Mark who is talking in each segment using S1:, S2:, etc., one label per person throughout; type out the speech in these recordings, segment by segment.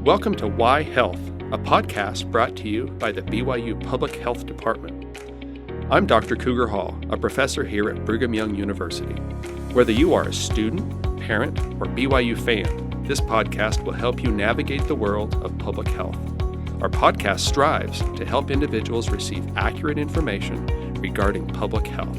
S1: Welcome to Why Health, a podcast brought to you by the BYU Public Health Department. I'm Dr. Cougar Hall, a professor here at Brigham Young University. Whether you are a student, parent, or BYU fan, this podcast will help you navigate the world of public health. Our podcast strives to help individuals receive accurate information regarding public health.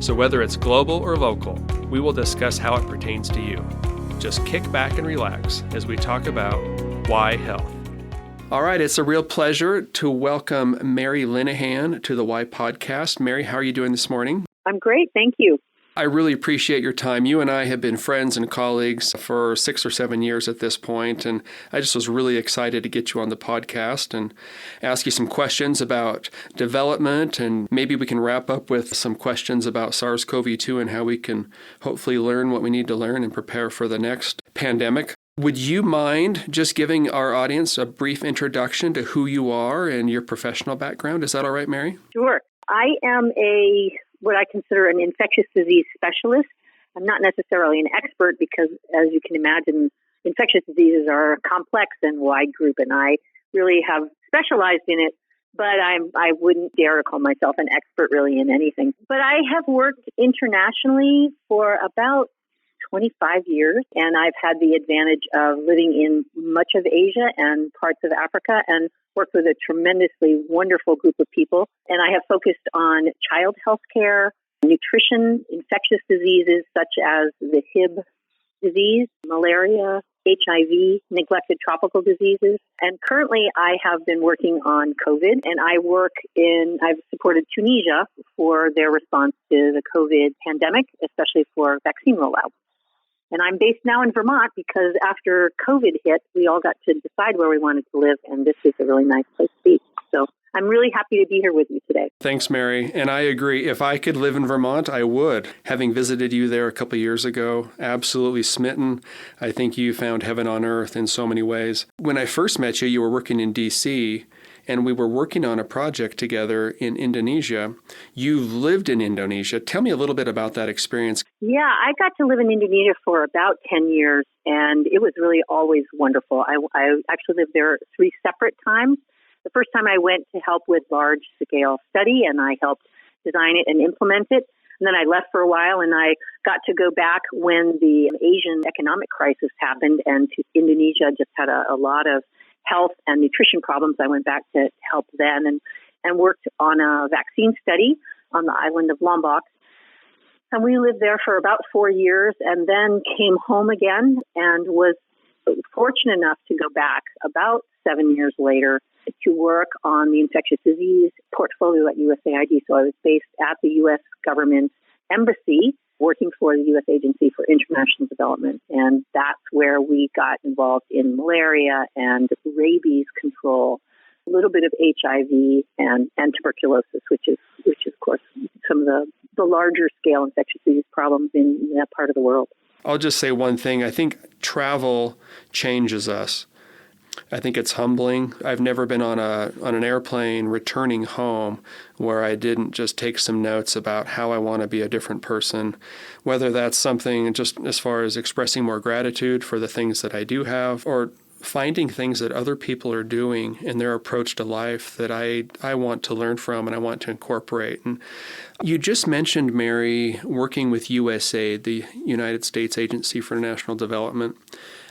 S1: So whether it's global or local, we will discuss how it pertains to you. Just kick back and relax as we talk about Why Health. All right, it's a real pleasure to welcome Mary Linehan to the Why Podcast. Mary, how are you doing this morning?
S2: I'm great, thank you.
S1: I really appreciate your time. You and I have been friends and colleagues for 6 or 7 years at this point, and I just was really excited to get you on the podcast and ask you some questions about development, and maybe we can wrap up with some questions about SARS-CoV-2 and how we can hopefully learn what we need to learn and prepare for the next pandemic. Would you mind just giving our audience a brief introduction to who you are and your professional background? Is that all right, Mary?
S2: Sure. I am what I consider an infectious disease specialist. I'm not necessarily an expert because, as you can imagine, infectious diseases are a complex and wide group, and I really have specialized in it, but I wouldn't dare to call myself an expert really in anything. But I have worked internationally for about 25 years, and I've had the advantage of living in much of Asia and parts of Africa and worked with a tremendously wonderful group of people. And I have focused on child health care, nutrition, infectious diseases such as the Hib disease, malaria, HIV, neglected tropical diseases. And currently I have been working on COVID, and I've supported Tunisia for their response to the COVID pandemic, especially for vaccine rollout. And I'm based now in Vermont because after COVID hit, we all got to decide where we wanted to live, and this is a really nice place to be. So I'm really happy to be here with you today.
S1: Thanks, Mary. And I agree. If I could live in Vermont, I would. Having visited you there a couple of years ago, absolutely smitten. I think you found heaven on earth in so many ways. When I first met you, you were working in D.C., and we were working on a project together in Indonesia. You lived in Indonesia. Tell me a little bit about that experience.
S2: Yeah, I got to live in Indonesia for about 10 years, and it was really always wonderful. I actually lived there 3 separate times. The first time I went to help with large-scale study, and I helped design it and implement it. And then I left for a while, and I got to go back when the Asian economic crisis happened, and Indonesia just had a lot of health and nutrition problems. I went back to help then and worked on a vaccine study on the island of Lombok. And we lived there for about 4 years and then came home again and was fortunate enough to go back about 7 years later to work on the infectious disease portfolio at USAID. So I was based at the U.S. government embassy working for the U.S. Agency for International Development. And that's where we got involved in malaria and rabies control, a little bit of HIV and tuberculosis, which is of course some of the larger scale infectious disease problems in that part of the world.
S1: I'll just say one thing. I think travel changes us. I think it's humbling. I've never been on an airplane returning home where I didn't just take some notes about how I want to be a different person, whether that's something just as far as expressing more gratitude for the things that I do have, or finding things that other people are doing in their approach to life that I want to learn from and I want to incorporate. And you just mentioned, Mary, working with USAID, the United States Agency for International Development.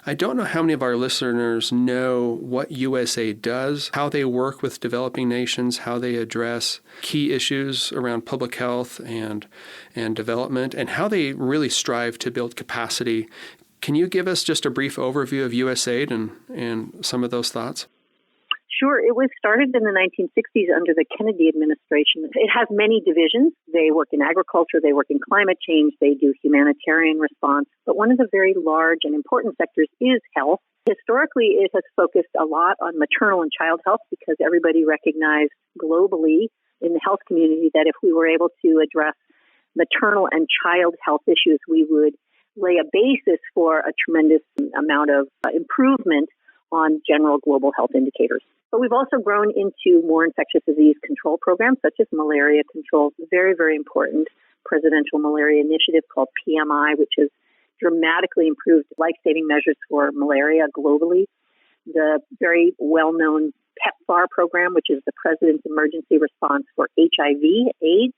S1: I don't know how many of our listeners know what USAID does, how they work with developing nations, how they address key issues around public health and development, and how they really strive to build capacity. Can you give us just a brief overview of USAID and some of those thoughts?
S2: Sure. It was started in the 1960s under the Kennedy administration. It has many divisions. They work in agriculture, they work in climate change, they do humanitarian response. But one of the very large and important sectors is health. Historically, it has focused a lot on maternal and child health because everybody recognized globally in the health community that if we were able to address maternal and child health issues, we would lay a basis for a tremendous amount of improvement on general global health indicators. But we've also grown into more infectious disease control programs, such as malaria control, very, very important presidential malaria initiative called PMI, which has dramatically improved life-saving measures for malaria globally. the very well-known PEPFAR program, which is the President's Emergency Response for HIV/AIDS.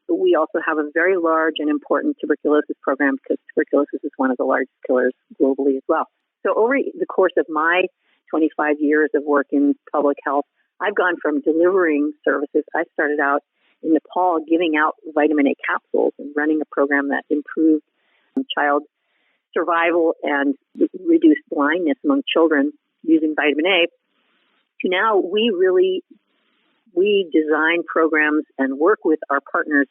S2: We also have a very large and important tuberculosis program because tuberculosis is one of the largest killers globally as well. So over the course of my 25 years of work in public health, I've gone from delivering services. I started out in Nepal giving out vitamin A capsules and running a program that improved child survival and reduced blindness among children using vitamin A, to now we design programs and work with our partners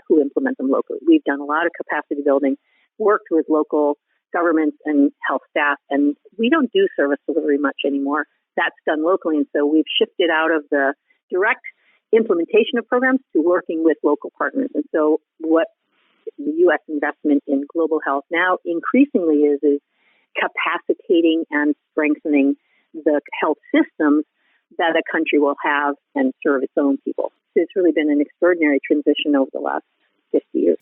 S2: who implement them locally. We've done a lot of capacity building, worked with local governments and health staff, and we don't do service delivery much anymore. That's done locally, and so we've shifted out of the direct implementation of programs to working with local partners. And so what the U.S. investment in global health now increasingly is capacitating and strengthening the health systems that a country will have and serve its own people. So it's really been an extraordinary transition over the last 50 years.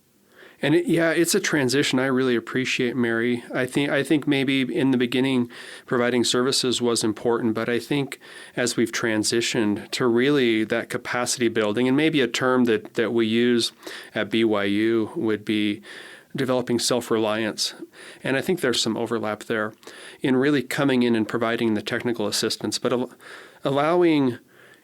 S1: And it's a transition I really appreciate, Mary. I think maybe in the beginning providing services was important, but I think as we've transitioned to really that capacity building, and maybe a term that we use at BYU would be developing self-reliance. And I think there's some overlap there in really coming in and providing the technical assistance, but allowing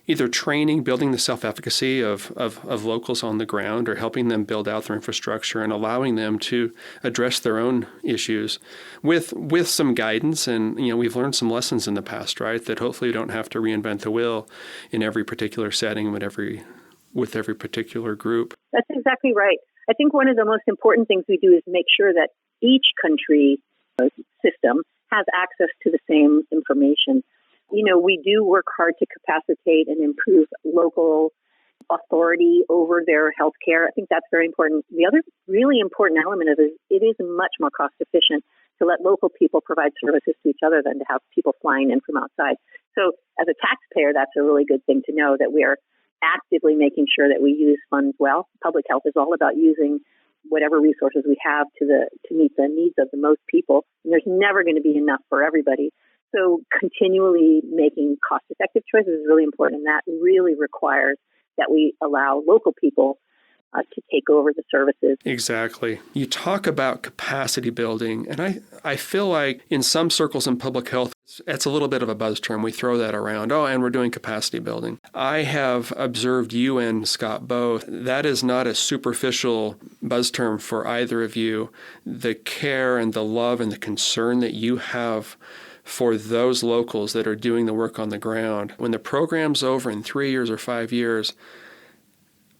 S1: either training, building the self-efficacy of locals on the ground, or helping them build out their infrastructure and allowing them to address their own issues with some guidance. And, we've learned some lessons in the past, right, that hopefully you don't have to reinvent the wheel in every particular setting with every particular group.
S2: That's exactly right. I think one of the most important things we do is make sure that each country system has access to the same information. We do work hard to capacitate and improve local authority over their health care. I think that's very important. The other really important element of it is much more cost efficient to let local people provide services to each other than to have people flying in from outside. So as a taxpayer, that's a really good thing to know, that we are actively making sure that we use funds well. Public health is all about using whatever resources we have to meet the needs of the most people. And there's never going to be enough for everybody. So continually making cost-effective choices is really important, and that really requires that we allow local people to take over the services.
S1: Exactly. You talk about capacity building, and I feel like in some circles in public health, it's a little bit of a buzz term. We throw that around. Oh, and we're doing capacity building. I have observed you and Scott both. That is not a superficial buzz term for either of you. The care and the love and the concern that you have for those locals that are doing the work on the ground. When the program's over in 3 years or 5 years,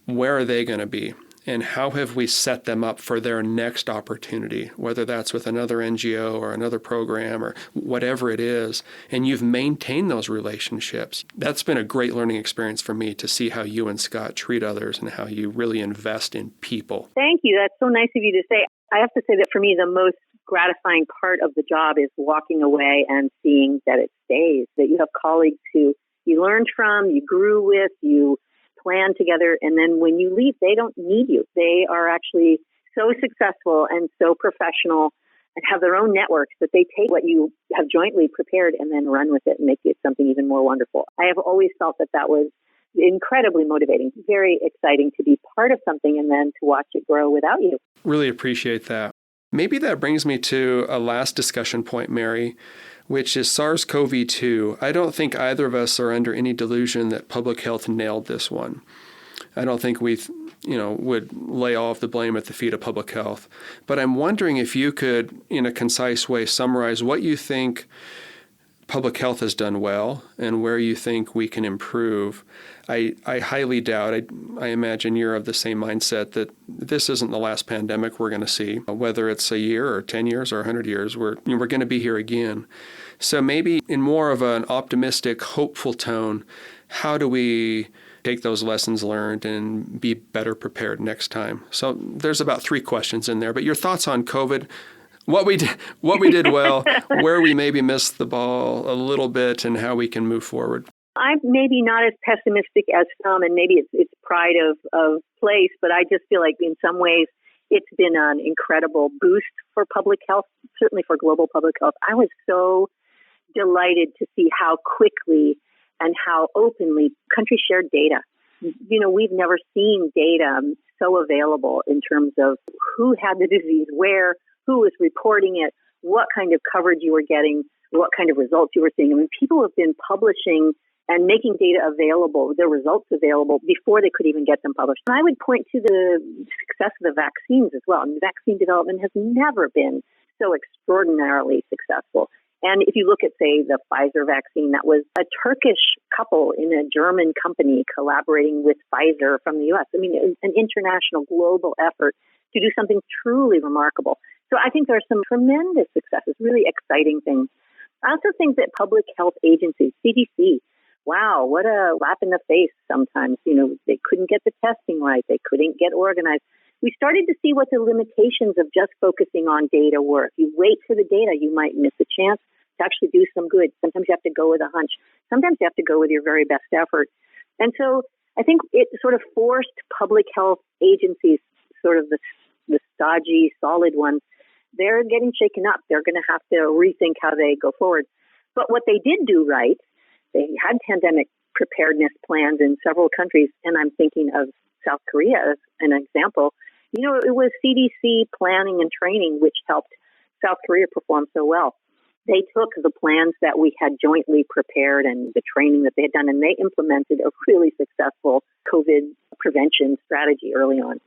S1: where are they going to be? And how have we set them up for their next opportunity, whether that's with another NGO or another program or whatever it is, and you've maintained those relationships. That's been a great learning experience for me to see how you and Scott treat others and how you really invest in people.
S2: Thank you. That's so nice of you to say. I have to say that for me, the most gratifying part of the job is walking away and seeing that it stays, that you have colleagues who you learned from, you grew with, you plan together, and then when you leave, they don't need you. They are actually so successful and so professional and have their own networks that they take what you have jointly prepared and then run with it and make it something even more wonderful. I have always felt that was incredibly motivating, very exciting to be part of something and then to watch it grow without you.
S1: Really appreciate that. Maybe that brings me to a last discussion point, Mary, which is SARS-CoV-2. I don't think either of us are under any delusion that public health nailed this one. I don't think we would lay all of the blame at the feet of public health. But I'm wondering if you could, in a concise way, summarize what you think public health has done well and where you think we can improve. I highly doubt, I imagine you're of the same mindset that this isn't the last pandemic we're going to see, whether it's a year or 10 years or 100 years, we're going to be here again. So maybe in more of an optimistic, hopeful tone, how do we take those lessons learned and be better prepared next time? So there's about 3 questions in there, but your thoughts on COVID, what we did well, where we maybe missed the ball a little bit, and how we can move forward.
S2: I'm maybe not as pessimistic as some, and maybe it's pride of place, but I just feel like in some ways it's been an incredible boost for public health, certainly for global public health. I was so delighted to see how quickly and how openly countries shared data. We've never seen data so available in terms of who had the disease, where, who was reporting it, what kind of coverage you were getting, what kind of results you were seeing. I mean, people have been publishing and making data available, their results available, before they could even get them published. And I would point to the success of the vaccines as well. I mean, vaccine development has never been so extraordinarily successful. And if you look at, say, the Pfizer vaccine, that was a Turkish couple in a German company collaborating with Pfizer from the U.S. I mean, it was an international global effort to do something truly remarkable. So I think there are some tremendous successes, really exciting things. I also think that public health agencies, CDC, wow, what a slap in the face sometimes. They couldn't get the testing right. They couldn't get organized. We started to see what the limitations of just focusing on data were. If you wait for the data, you might miss a chance to actually do some good. Sometimes you have to go with a hunch. Sometimes you have to go with your very best effort. And so I think it sort of forced public health agencies, sort of the stodgy, solid ones, they're getting shaken up. They're going to have to rethink how they go forward. But what they did do right, they had pandemic preparedness plans in several countries, and I'm thinking of South Korea as an example. It was CDC planning and training which helped South Korea perform so well. They took the plans that we had jointly prepared and the training that they had done, and they implemented a really successful COVID prevention strategy early on.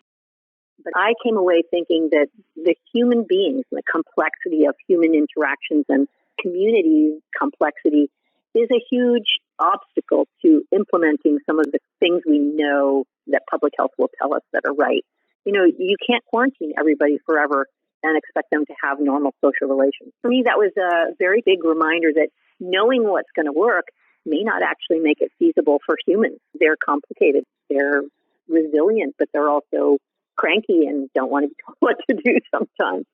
S2: But I came away thinking that the human beings, the complexity of human interactions and community complexity is a huge obstacle to implementing some of the things we know that public health will tell us that are right. You can't quarantine everybody forever and expect them to have normal social relations. For me, that was a very big reminder that knowing what's going to work may not actually make it feasible for humans. They're complicated. They're resilient, but they're also cranky and don't want to be told what to do sometimes.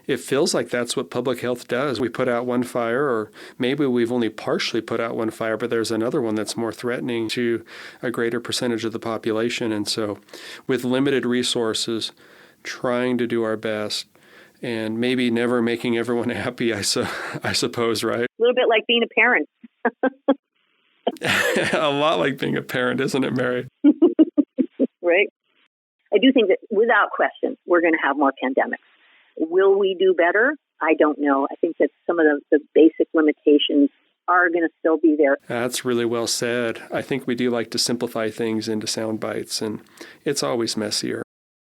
S1: It feels like that's what public health does. We put out one fire, or maybe we've only partially put out one fire, but there's another one that's more threatening to a greater percentage of the population. And so with limited resources, trying to do our best and maybe never making everyone happy, I suppose, right?
S2: A little bit like being a parent.
S1: A lot like being a parent, isn't it, Mary?
S2: Right. I do think that without question, we're going to have more pandemics. Will we do better? I don't know. I think that some of the basic limitations are going to still be there.
S1: That's really well said. I think we do like to simplify things into sound bites, and it's always messier.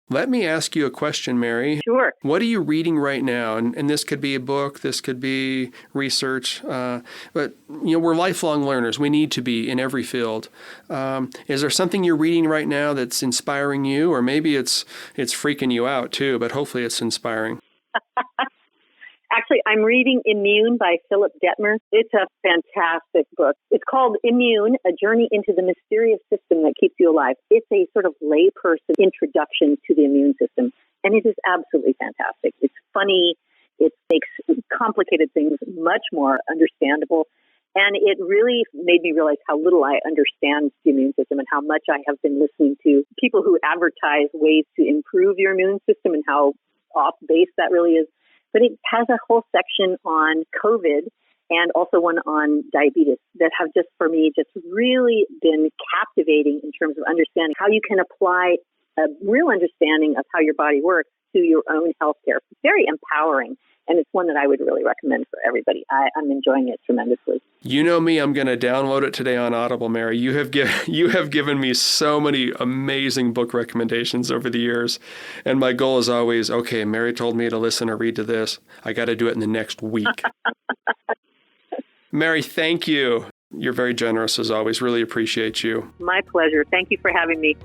S1: Let me ask you a question, Mary.
S2: Sure.
S1: What are you reading right now? And this could be a book, this could be research, but we're lifelong learners. We need to be in every field. Is there something you're reading right now that's inspiring you, or maybe it's freaking you out too, but hopefully it's inspiring?
S2: Actually, I'm reading Immune by Philip Detmer. It's a fantastic book. It's called Immune, A Journey into the Mysterious System That Keeps You Alive. It's a sort of layperson introduction to the immune system, and it is absolutely fantastic. It's funny. It makes complicated things much more understandable, and it really made me realize how little I understand the immune system and how much I have been listening to people who advertise ways to improve your immune system and how off base that really is. But it has a whole section on COVID and also one on diabetes that have just, for me, just really been captivating in terms of understanding how you can apply a real understanding of how your body works to your own healthcare. It's very empowering, and it's one that I would really recommend for everybody. I'm enjoying it tremendously.
S1: You know me, I'm going to download it today on Audible, Mary. You have given me so many amazing book recommendations over the years, and my goal is always, okay, Mary told me to listen or read to this. I got to do it in the next week. Mary, thank you. You're very generous as always. Really appreciate you.
S2: My pleasure. Thank you for having me.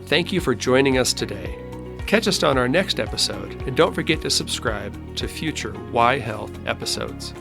S1: Thank you for joining us today. Catch us on our next episode, and don't forget to subscribe to future Why Health episodes.